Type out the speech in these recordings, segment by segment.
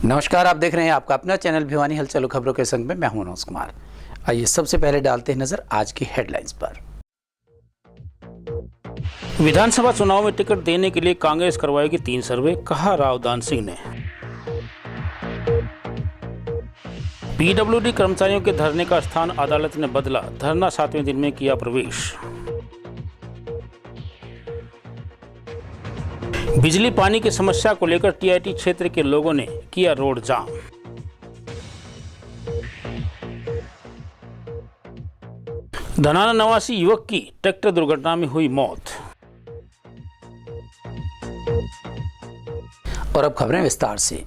नमस्कार, आप देख रहे हैं आपका अपना चैनल भिवानी हलचल खबरों के संग में मैं हूं मनोज कुमार। आइए सबसे पहले डालते हैं नजर आज की हेडलाइंस पर। विधानसभा चुनाव में टिकट देने के लिए कांग्रेस करवाएगी 3 सर्वे, कहा राव दान सिंह ने। पीडब्ल्यूडी कर्मचारियों के धरने का स्थान अदालत ने बदला, धरना 7वें दिन में किया प्रवेश। बिजली पानी की समस्या को लेकर टीआईटी क्षेत्र के लोगों ने किया रोड जाम। धनाना नवासी युवक की ट्रैक्टर दुर्घटना में हुई मौत। और अब खबरें विस्तार से।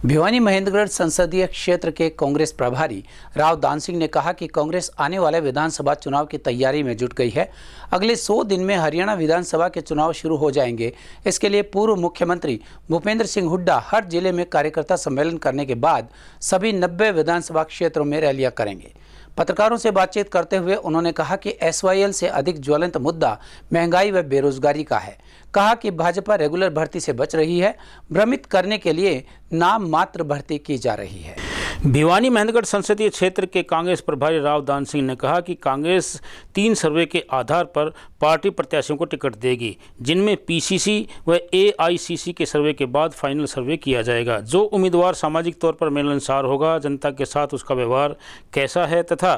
भिवानी महेंद्रगढ़ संसदीय क्षेत्र के कांग्रेस प्रभारी राव दान सिंह ने कहा कि कांग्रेस आने वाले विधानसभा चुनाव की तैयारी में जुट गई है। अगले 100 दिन में हरियाणा विधानसभा के चुनाव शुरू हो जाएंगे। इसके लिए पूर्व मुख्यमंत्री भूपेंद्र सिंह हुड्डा हर जिले में कार्यकर्ता सम्मेलन करने के बाद सभी 90 विधानसभा क्षेत्रों में रैलियां करेंगे। पत्रकारों से बातचीत करते हुए उन्होंने कहा कि एसवाईएल से अधिक ज्वलंत मुद्दा महंगाई व बेरोजगारी का है। कहा कि भाजपा रेगुलर भर्ती से बच रही है, भ्रमित करने के लिए नाम मात्र भर्ती की जा रही है। भिवानी महेंद्रगढ़ संसदीय क्षेत्र के कांग्रेस प्रभारी राव दान सिंह ने कहा कि कांग्रेस 3 सर्वे के आधार पर पार्टी प्रत्याशियों को टिकट देगी, जिनमें पीसीसी व एआईसीसी के सर्वे के बाद फाइनल सर्वे किया जाएगा। जो उम्मीदवार सामाजिक तौर पर मिलनसार होगा, जनता के साथ उसका व्यवहार कैसा है तथा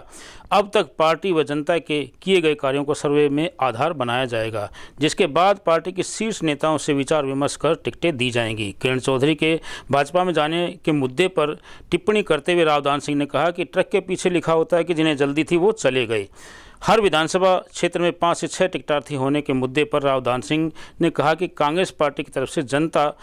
अब तक पार्टी व जनता के किए गए कार्यों को सर्वे में आधार बनाया जाएगा, जिसके बाद पार्टी के शीर्ष नेताओं से विचार विमर्श कर टिकटें दी जाएंगी। किरण चौधरी के भाजपा में जाने के मुद्दे पर टिप्पणी करते हुए राव दान सिंह ने कहा कि ट्रक के पीछे लिखा होता है कि जिन्हें जल्दी थी वो चले गए। हर विधानसभा क्षेत्र में 5 से 6 टिकटार्थी होने के मुद्दे पर राव दान सिंह ने कहा कि कांग्रेस पार्टी की तरफ से जनता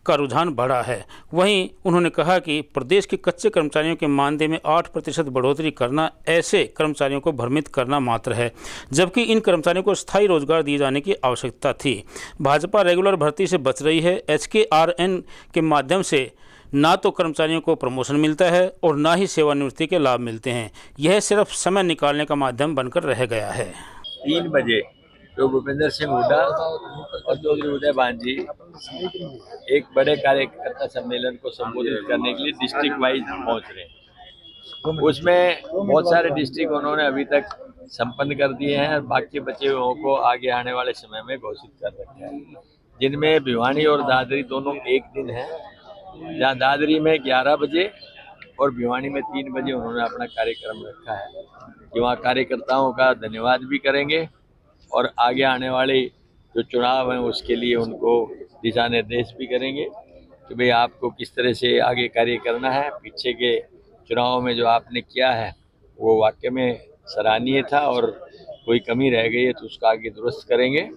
का रुझान बढ़ा है। वहीं उन्होंने कहा कि प्रदेश के कच्चे कर्मचारियों के मानदेय में 8% बढ़ोतरी करना ऐसे कर्मचारियों को भ्रमित करना मात्र है, जबकि इन कर्मचारियों को स्थायी रोजगार दिए जाने की आवश्यकता थी। भाजपा रेगुलर भर्ती से बच रही है। HKRN के माध्यम से ना तो कर्मचारियों को प्रमोशन मिलता है और ना ही सेवानिवृत्ति के लाभ मिलते हैं। यह सिर्फ समय निकालने का माध्यम बनकर रह गया है। 3 बजे तो भूपेंद्र सिंह हुड्डा और चौधरी उदय भान जी एक बड़े कार्यकर्ता सम्मेलन को संबोधित करने के लिए डिस्ट्रिक्ट वाइज पहुंच रहे हैं। उसमें बहुत सारे डिस्ट्रिक्ट उन्होंने अभी तक संपन्न कर दिए हैं और बाकी बचे हुओं को आगे आने वाले समय में घोषित कर रखा है, जिनमें भिवानी और दादरी दोनों एक दिन है, जहाँ दादरी में 11 बजे और भिवानी में 3 बजे उन्होंने अपना कार्यक्रम रखा है कि वहाँ कार्यकर्ताओं का धन्यवाद भी करेंगे और आगे आने वाले जो चुनाव हैं उसके लिए उनको दिशा निर्देश भी करेंगे कि भाई आपको किस तरह से आगे कार्य करना है। पीछे के चुनाव में जो आपने किया है वो वाकई में सराहनीय था और कोई कमी रह गई है तो उसका आगे दुरुस्त करेंगे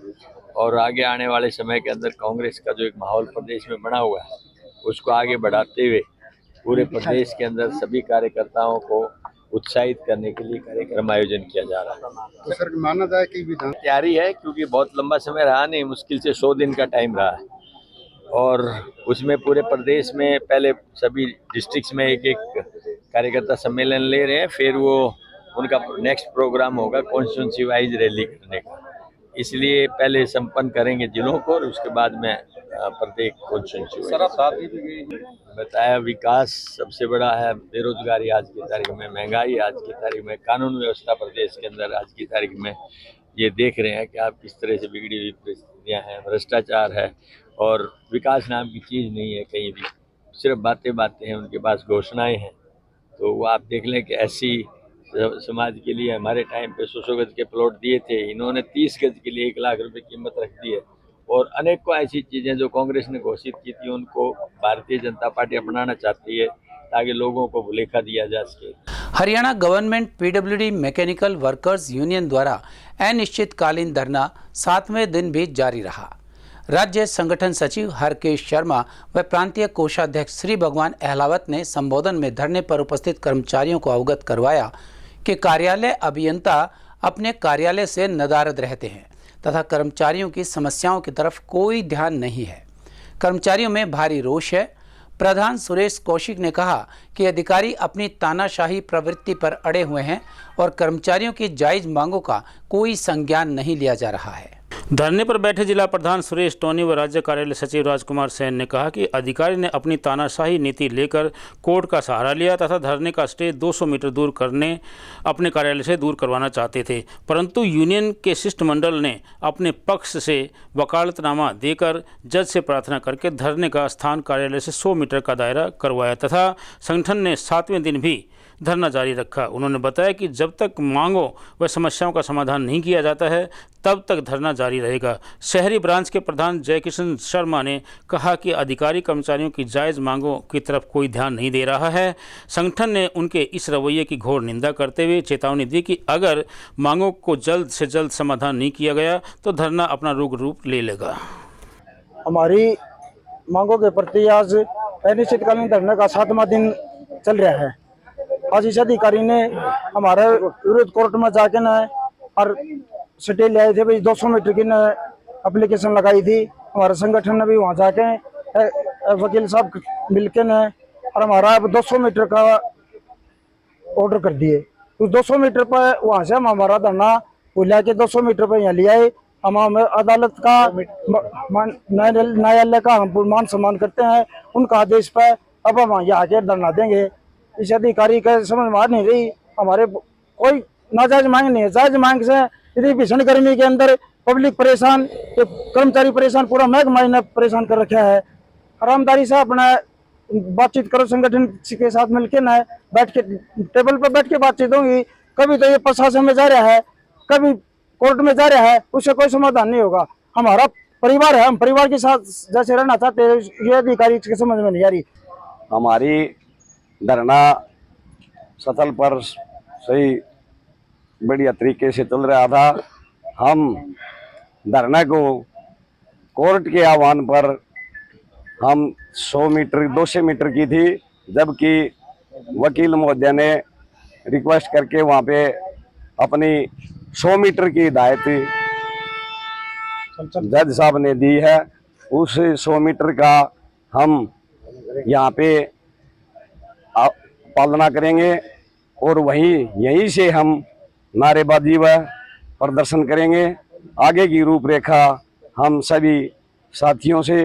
और आगे आने वाले समय के अंदर कांग्रेस का जो एक माहौल प्रदेश में बना हुआ है उसको आगे बढ़ाते हुए पूरे प्रदेश के अंदर सभी कार्यकर्ताओं को उत्साहित करने के लिए कार्यक्रम आयोजन किया जा रहा है। तो सर माना जाए कि विधान तैयारी है, क्योंकि बहुत लंबा समय रहा नहीं, मुश्किल से 100 दिन का टाइम रहा है और उसमें पूरे प्रदेश में पहले सभी डिस्ट्रिक्ट्स में एक कार्यकर्ता सम्मेलन ले रहे हैं, फिर वो उनका नेक्स्ट प्रोग्राम होगा कॉन्स्टिट्यूंसी वाइज रैली करने का। इसलिए पहले संपन्न करेंगे जिलों को और उसके बाद में प्रत्येक कॉन्स्टिट्यूंसी बताया। विकास सबसे बड़ा है, बेरोजगारी आज की तारीख में, महंगाई आज की तारीख में, कानून व्यवस्था प्रदेश के अंदर आज की तारीख में ये देख रहे हैं कि आप किस तरह से बिगड़ी हुई परिस्थितियाँ हैं, भ्रष्टाचार है और विकास नाम की चीज़ नहीं है कहीं भी, सिर्फ बातें बातें हैं, उनके पास घोषणाएं हैं। तो वो आप देख लें कि ऐसी समाज के लिए हमारे टाइम पे 100 गज के प्लॉट दिए थे, इन्होंने 30 गज के लिए 1 लाख रुपए कीमत रख दी है और अनेकों ऐसी चीज़ें जो कांग्रेस ने घोषित की थी उनको भारतीय जनता पार्टी अपनाना चाहती है ताकि लोगों को भुलेखा दिया जा सके। Haryana government PWD mechanical workers union द्वारा अनिश्चितकालीन धरना 7वें दिन भी जारी रहा। राज्य संगठन सचिव हरकेश शर्मा व प्रांतीय कोषाध्यक्ष श्री भगवान अहलावत ने संबोधन में धरने पर उपस्थित कर्मचारियों को अवगत करवाया कि कार्यालय अभियंता अपने कार्यालय से नदारद रहते हैं तथा कर्मचारियों की समस्याओं की तरफ कोई ध्यान नहीं है। कर्मचारियों में भारी रोष है। प्रधान सुरेश कौशिक ने कहा कि अधिकारी अपनी तानाशाही प्रवृत्ति पर अड़े हुए हैं और कर्मचारियों की जायज मांगों का कोई संज्ञान नहीं लिया जा रहा है। धरने पर बैठे जिला प्रधान सुरेश टोनी व राज्य कार्यालय सचिव राजकुमार सेन ने कहा कि अधिकारी ने अपनी तानाशाही नीति लेकर कोर्ट का सहारा लिया तथा धरने का स्टे 200 मीटर दूर करने अपने कार्यालय से दूर करवाना चाहते थे, परंतु यूनियन के शिष्टमंडल ने अपने पक्ष से वकालतनामा देकर जज से प्रार्थना करके धरने का स्थान कार्यालय से 100 मीटर का दायरा करवाया तथा संगठन ने 7वें दिन भी धरना जारी रखा। उन्होंने बताया कि जब तक मांगों व समस्याओं का समाधान नहीं किया जाता है तब तक धरना जारी रहेगा। शहरी ब्रांच के प्रधान जयकिशन शर्मा ने कहा कि अधिकारी कर्मचारियों की जायज़ मांगों की तरफ कोई ध्यान नहीं दे रहा है। संगठन ने उनके इस रवैये की घोर निंदा करते हुए चेतावनी दी कि अगर मांगों को जल्द से जल्द समाधान नहीं किया गया तो धरना अपना रुख रूप ले लेगा। हमारी मांगों के प्रति आज अनिश्चितकालीन धरने का 7वां दिन चल रहा है। आज इस अधिकारी ने हमारे विरुद्ध कोर्ट में जाके न और स्टे ले आए थे भाई 200 मीटर की न एप्लीकेशन लगाई थी। हमारे संगठन ने भी वहाँ जाके वकील साहब मिलके न और हमारा 200 मीटर का ऑर्डर कर दिए। उस 200 मीटर पर वहाँ से हम हमारा धरना बुला के 200 मीटर पर यहाँ ले आए। हम अदालत का न्यायालय का हम मान सम्मान करते हैं। उनका आदेश पर अब हम यहाँ आके धरना देंगे। इस अधिकारी का समझ में आ नहीं रही, हमारे कोई नाजायज मांग नहीं है। जायज मांग से इतनी भीषण गर्मी के अंदर पब्लिक परेशान, कर्मचारी परेशान, पूरा महकमा ने परेशान कर रखा है। आरामदारी से अपना बातचीत करो, संगठन के साथ मिलकर ना बैठ के टेबल पर बैठ के बातचीत होगी। कभी तो ये प्रशासन में जा रहा है, कभी कोर्ट में जा रहा है, उससे कोई समाधान नहीं होगा। हमारा परिवार है, हम परिवार के साथ जैसे रहना चाहते हैं, ये अधिकारी के समझ में नहीं आ रही। हमारी धरना स्थल पर सही बढ़िया तरीके से चल रहा था। हम धरना को कोर्ट के आह्वान पर हम 100 मीटर 200 मीटर की थी, जबकि वकील महोदय ने रिक्वेस्ट करके वहाँ पे अपनी 100 मीटर की हिदायत जज साहब ने दी है। उस 100 मीटर का हम यहाँ पे पालना करेंगे और यहीं से हम नारेबाजी व प्रदर्शन करेंगे। आगे की रूपरेखा हम सभी साथियों से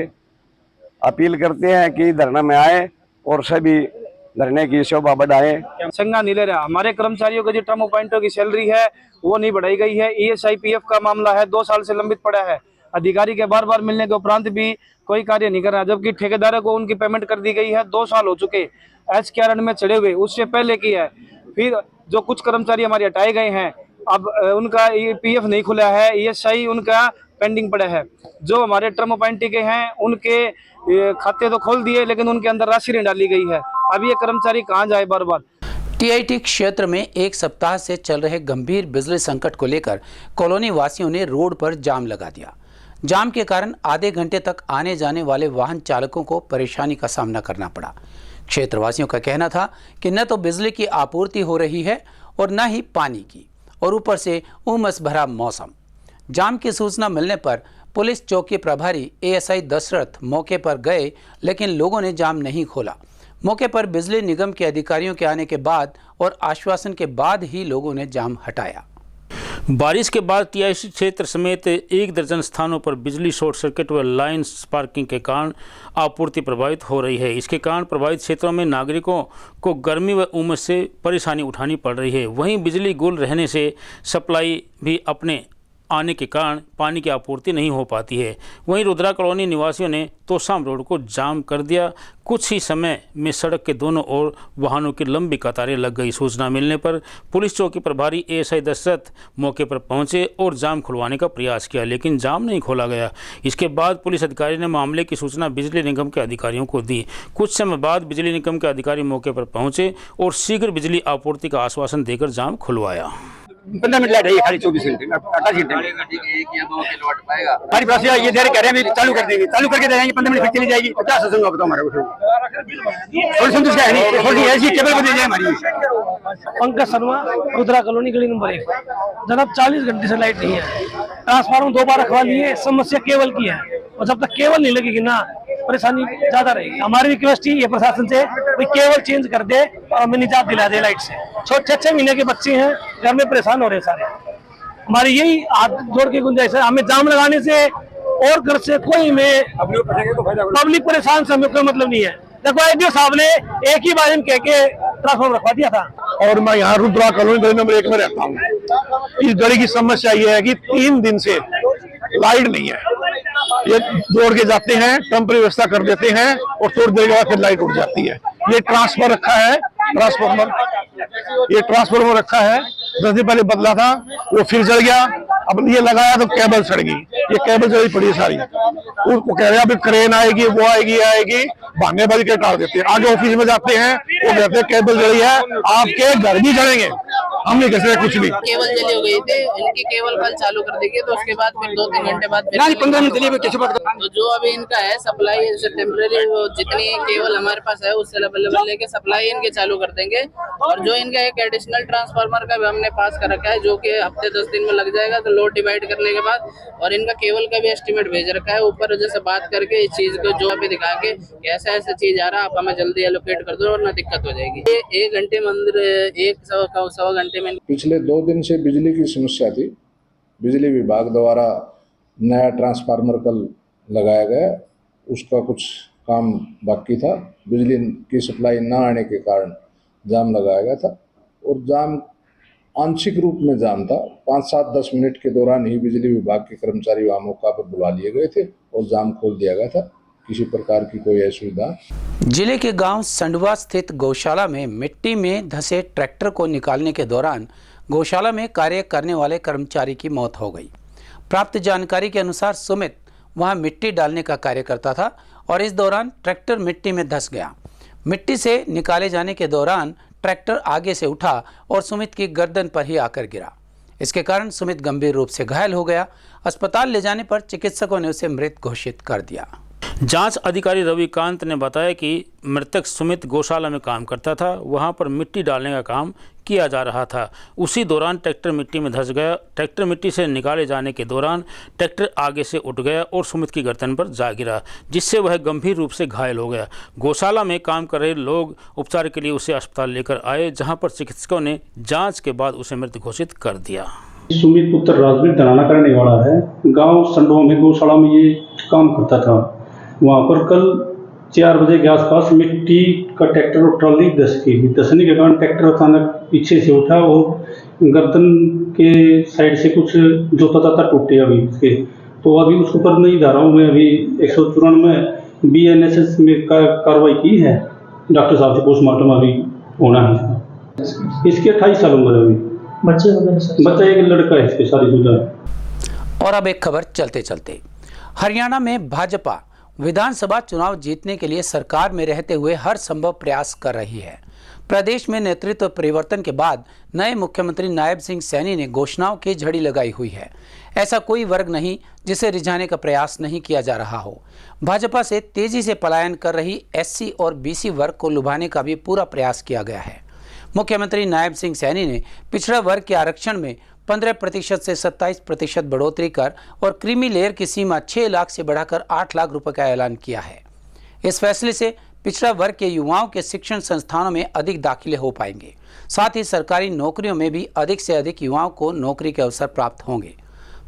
अपील करते हैं कि धरना में आए और सभी धरने की शोभा बढ़ाएं। संज्ञान नहीं ले रहा। हमारे कर्मचारियों को जो टर्म पॉइंटों की सैलरी है वो नहीं बढ़ाई गई है। ESIPF का मामला है, 2 साल से लंबित पड़ा है। अधिकारी के बार बार मिलने के उपरांत भी कोई कार्य नहीं कर रहा, जबकि ठेकेदारों को उनकी पेमेंट कर दी गई है। 2 साल हो चुके एचकेआरएन में चढ़े हुए, उससे पहले की है। फिर जो कुछ कर्मचारी हमारे हटाए गए हैं, अब उनका PF नहीं खुला है, ESI उनका पेंडिंग पड़ा है। जो हमारे टर्म अपॉइंटी के हैं उनके खाते तो खोल दिए, लेकिन उनके अंदर राशि नहीं डाली गई है। अब ये कर्मचारी कहाँ जाए बार बार। TIT क्षेत्र में एक सप्ताह से चल रहे गंभीर बिजली संकट को लेकर कॉलोनी वासियों ने रोड पर जाम लगा दिया। जाम के कारण आधे घंटे तक आने जाने वाले वाहन चालकों को परेशानी का सामना करना पड़ा। क्षेत्रवासियों का कहना था कि न तो बिजली की आपूर्ति हो रही है और न ही पानी की, और ऊपर से उमस भरा मौसम। जाम की सूचना मिलने पर पुलिस चौकी प्रभारी ASI दशरथ मौके पर गए, लेकिन लोगों ने जाम नहीं खोला। मौके पर बिजली निगम के अधिकारियों के आने के बाद और आश्वासन के बाद ही लोगों ने जाम हटाया। बारिश के बाद TIC क्षेत्र समेत 1 दर्जन स्थानों पर बिजली शॉर्ट सर्किट व लाइन स्पार्किंग के कारण आपूर्ति प्रभावित हो रही है। इसके कारण प्रभावित क्षेत्रों में नागरिकों को गर्मी व उमस से परेशानी उठानी पड़ रही है। वहीं बिजली गुल रहने से सप्लाई भी अपने आने के कारण पानी की आपूर्ति नहीं हो पाती है। वहीं रुद्रा कॉलोनी निवासियों ने तोशाम रोड को जाम कर दिया। कुछ ही समय में सड़क के दोनों ओर वाहनों की लंबी कतारें लग गई। सूचना मिलने पर पुलिस चौकी प्रभारी ASI दशरथ मौके पर पहुंचे और जाम खुलवाने का प्रयास किया, लेकिन जाम नहीं खोला गया। इसके बाद पुलिस अधिकारी ने मामले की सूचना बिजली निगम के अधिकारियों को दी। कुछ समय बाद बिजली निगम के अधिकारी मौके पर पहुंचे और शीघ्र बिजली आपूर्ति का आश्वासन देकर जाम खुलवाया। 15 मिनट लाइट है, खाली 24 घंटे में 28 घंटे में 1 या 2 किलोवाट पाएगा। हमारी पास ये दे रहे कह रहे हैं चालू कर देंगे, चालू करके दे जाएंगे, 15 मिनट फिर चली जाएगी। तो क्या सत्संग बताओ हमारे को, थोड़ी संतुष्ट है नहीं, थोड़ी ऐसी केबल बदल जाए हमारी। पंकज शर्मा, रुद्रा कॉलोनी, गली नंबर 1। जनाब 40 घंटे से लाइट नहीं है। ट्रांसफार्मर 2 बार रखवा लिए, समस्या केबल की है, और जब तक केबल नहीं लगेगी ना परेशानी ज्यादा रहेगी। हमारी रिक्वेस्ट ही है प्रशासन से, कोई केबल चेंज कर दे और हमें निजात दिला दे लाइट से। 6 महीने के बच्चे हैं घर में, परेशान हो रहे सारे। हमारी यही हाथ जोड़ के गुंजाइश है, हमें जाम लगाने से और घर से कोई में पब्लिक परेशान से हमें कोई मतलब नहीं है। देखो आईडीओ साहब ने एक ही बार कह के ट्रांसफार्मर रखवा दिया था। और मैं यहाँ रुद्रा कॉलोनी गली नंबर 1 में रहता हूँ। इस गली की समस्या ये है कि 3 दिन से लाइट नहीं है। ये जोड़ के जाते हैं, टेम्परेरी व्यवस्था कर देते हैं और थोड़ी देर के बाद फिर लाइट उठ जाती है। ये ट्रांसफार्मर रखा है, ये ट्रांसफार्मर रखा है, 10 दिन पहले बदला था, वो फिर जल गया। अब ये लगाया तो केबल सड़ गई, ये केबल जली पड़ी है सारी। वो कह रहे हैं अभी क्रेन आएगी, वो आएगी आएगी, बहानेबाजी के टाल देते हैं। आगे ऑफिस में जाते हैं, वो कहते हैं केबल जली है, आपके घर भी जलेंगे। हम नहीं कहते कुछ भी। केबल जली हो गई थी, इनकी केबल कल चालू कर देगी, तो उसके बाद फिर 2-3 घंटे बाद 15 मिनट चलिए कैसे बात कर। तो जो अभी इनका है सप्लाई टेम्परेरी, जितनी केबल हमारे पास है उससे अवेलेबल लेके सप्लाई इनके चालू कर देंगे। और जो इनका एक एडिशनल ट्रांसफार्मर का भी हमने पास कर रखा है, जो कि हफ्ते 10 दिन में लग जाएगा। तो लोड डिवाइड करने के बाद और इनका केबल का भी एस्टिमेट भेज रखा है ऊपर, जैसे बात करके इस चीज को जो अभी दिखा के ऐसा ऐसा चीज आ रहा है, आप हमें जल्दी एलोकेट कर दो और ना दिक्कत हो जाएगी। 1 घंटे में अंदर 1-1.25 घंटे में। पिछले 2 दिन से बिजली की समस्या थी। बिजली विभाग द्वारा नया ट्रांसफार्मर कल लगाया गया, उसका कुछ काम बाकी था। बिजली की सप्लाई ना आने के कारण जाम लगाया गया था और जाम आंशिक रूप में जाम था। 5-7-10 मिनट के दौरान ही बिजली विभाग के कर्मचारी वहाँ मौका पर बुला लिए गए थे और जाम खोल दिया गया था। किसी प्रकार की कोई असुविधा। जिले के गांव संडवा स्थित गौशाला में मिट्टी में धंसे ट्रैक्टर को निकालने के दौरान गौशाला में कार्य करने वाले कर्मचारी की मौत हो गई। प्राप्त जानकारी के अनुसार सुमित वहां मिट्टी डालने का कार्य करता था और इस दौरान ट्रैक्टर मिट्टी में धंस गया। मिट्टी से निकाले जाने के दौरान ट्रैक्टर आगे से उठा और सुमित की गर्दन पर ही आकर गिरा। इसके कारण सुमित गंभीर रूप से घायल हो गया। अस्पताल ले जाने पर चिकित्सकों ने उसे मृत घोषित कर दिया। जांच अधिकारी रविकांत ने बताया कि मृतक सुमित गौशाला में काम करता था, वहां पर मिट्टी डालने का काम किया जा रहा था। उसी दौरान ट्रैक्टर मिट्टी में धंस गया। ट्रैक्टर मिट्टी से निकाले जाने के दौरान ट्रैक्टर आगे से उठ गया और सुमित की गर्दन पर जा गिरा, जिससे वह गंभीर रूप से घायल हो गया। गौशाला में काम कर रहे लोग उपचार के लिए उसे अस्पताल लेकर आए, जहाँ पर चिकित्सकों ने जाँच के बाद उसे मृत घोषित कर दिया। सुमित पुत्र राजवीर धनाना करने वाला है। गाँव संडवा में गौशाला में ये काम करता था। वहाँ पर कल 4 बजे के आसपास मिट्टी का ट्रैक्टर और ट्रॉली धंसने के कारण ट्रैक्टर अचानक पीछे से उठा और गर्दन के साइड से कुछ जो था टूटे अभी इसके। तो अभी उसके ऊपर नहीं जा रहा हूँ मैं। अभी 194 BNSS में कार्रवाई की है। डॉक्टर साहब से पोस्टमार्टम अभी होना है। इसके 28 साल उम्र है। अभी बच्चा एक लड़का है इसके शादीशुदा। और अब एक खबर चलते चलते, हरियाणा में भाजपा विधानसभा चुनाव जीतने के लिए सरकार में रहते हुए हर संभव प्रयास कर रही है। प्रदेश में नेतृत्व परिवर्तन के बाद नए मुख्यमंत्री नायब सिंह सैनी ने घोषणाओं की झड़ी लगाई हुई है। ऐसा कोई वर्ग नहीं जिसे रिझाने का प्रयास नहीं किया जा रहा हो। भाजपा से तेजी से पलायन कर रही SC और BC वर्ग को लुभाने का भी पूरा प्रयास किया गया है। मुख्यमंत्री नायब सिंह सैनी ने पिछड़ा वर्ग के आरक्षण में 15% से 27% बढ़ोतरी कर और क्रीमी लेयर की सीमा 6 लाख से बढ़ाकर 8 लाख रुपए का ऐलान किया है। इस फैसले से पिछड़ा वर्ग के युवाओं के शिक्षण संस्थानों में अधिक दाखिले हो पाएंगे। साथ ही सरकारी नौकरियों में भी अधिक से अधिक युवाओं को नौकरी के अवसर प्राप्त होंगे।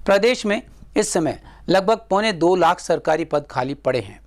प्रदेश में इस समय लगभग 2.25 लाख सरकारी पद खाली पड़े हैं।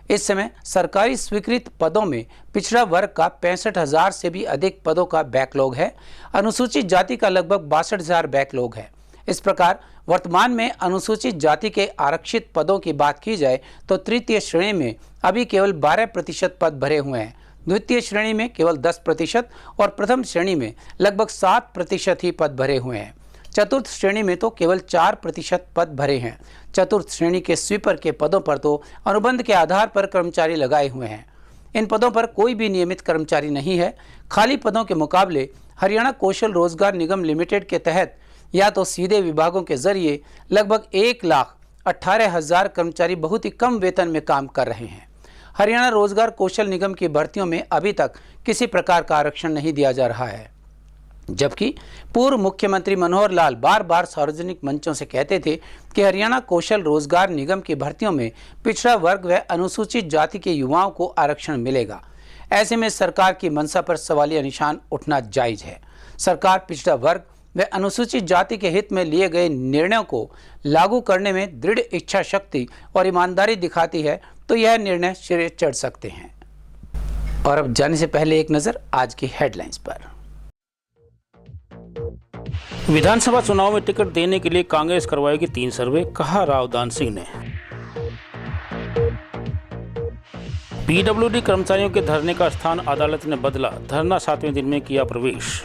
इस समय सरकारी स्वीकृत पदों में पिछड़ा वर्ग का 65,000 से भी अधिक पदों का बैकलॉग है। अनुसूचित जाति का लगभग 62,000 बैकलॉग है। इस प्रकार वर्तमान में अनुसूचित जाति के आरक्षित पदों की बात की जाए तो तृतीय श्रेणी में अभी केवल 12% पद भरे हुए हैं, द्वितीय श्रेणी में केवल 10% और प्रथम श्रेणी में लगभग 7% ही पद भरे हुए हैं। चतुर्थ श्रेणी में तो केवल 4% पद भरे हैं। चतुर्थ श्रेणी के स्वीपर के पदों पर तो अनुबंध के आधार पर कर्मचारी लगाए हुए हैं। इन पदों पर कोई भी नियमित कर्मचारी नहीं है। खाली पदों के मुकाबले हरियाणा कौशल रोजगार निगम लिमिटेड के तहत या तो सीधे विभागों के जरिए लगभग 1,18,000 कर्मचारी बहुत ही कम वेतन में काम कर रहे हैं। हरियाणा रोजगार कौशल निगम की भर्तियों में अभी तक किसी प्रकार का आरक्षण नहीं दिया जा रहा है, जबकि पूर्व मुख्यमंत्री मनोहर लाल बार बार सार्वजनिक मंचों से कहते थे कि हरियाणा कौशल रोजगार निगम की भर्तियों में पिछड़ा वर्ग व अनुसूचित जाति के युवाओं को आरक्षण मिलेगा। ऐसे में सरकार की मंशा पर सवालिया निशान उठना जायज है। सरकार पिछड़ा वर्ग व अनुसूचित जाति के हित में लिए गए निर्णयों को लागू करने में दृढ़ इच्छा शक्ति और ईमानदारी दिखाती है तो यह निर्णय सिरे चढ़ सकते हैं। और अब जाने से पहले एक नजर आज की हेडलाइंस पर। विधानसभा चुनाव में टिकट देने के लिए कांग्रेस करवाएगी 3 सर्वे, कहा राव दान सिंह ने। पीडब्ल्यूडी कर्मचारियों के धरने का स्थान अदालत ने बदला, धरना 7वें दिन में किया प्रवेश।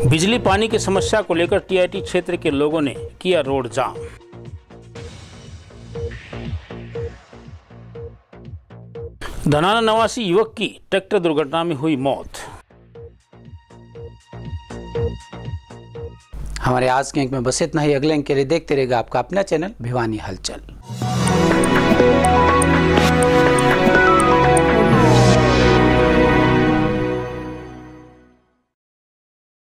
बिजली पानी की समस्या को लेकर टीआईटी क्षेत्र के लोगों ने किया रोड जाम। धनाना नवासी युवक की ट्रैक्टर दुर्घटना में हुई मौत। हमारे आज के अंक में बस इतना ही। अगले अंक के लिए देखते रहेगा आपका अपना चैनल भिवानी हलचल।